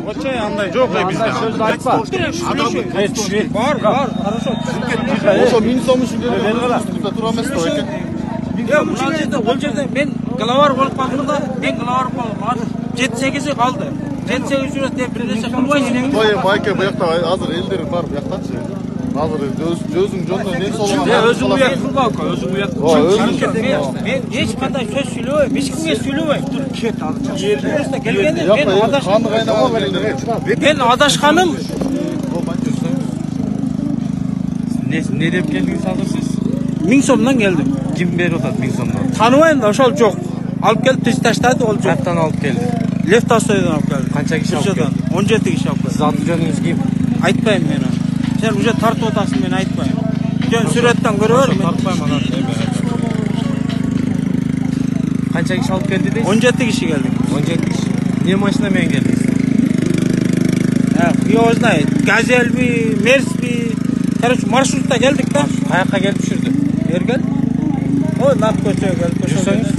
Koçay андай жоқ bizde. Söz aytma. Var, хорошо. Ошо 1000 сом үчүн келген туура эмес да экен. Ол жерде мен главар болып қалдым да, мен главар болдым. 7-8 қалды. 7-8 жүрет деп бір нәрсе қылмайсың. Той майке буякта азыр элдер бар буяктачы. Азыр өзүң жөнүндө не солгон. Өзүң уят кылба, өзүң уят. Мен эч кандай сөз сүйлөбөйм, эч кимге сүйлөбөйм. Кет алып. Келгенде мен адашканым. Мен адашканым. Ne деп келдиңиз азыр сиз? 1000 сомдон келдим. Ким берип атат 1000 сомдон? Таныбайм да, ошол жок. Алып келип тез таштады, ол жок. Каяктан алып келди? Лев Толстойдон алып келди. Канча киши алып келди? 17 киши алып келди. Сиз аты жөнүңүз ким? Айтпайм мен аны. Сен уже тартып атасың, мен айтпайм. Жөн сүрөттөн көрө бер. Тартпайм аны. Канча киши алып келди дейсиз? 17 киши келдик. 17 киши. Не машина менен келдиңиз? Кто знает, Газельби, Мерсби. Короче, маршрутта келдик да. Каяка келип түшүрдү? Эргел. Ой, нап көчөгө келип. Жүрсөңүз?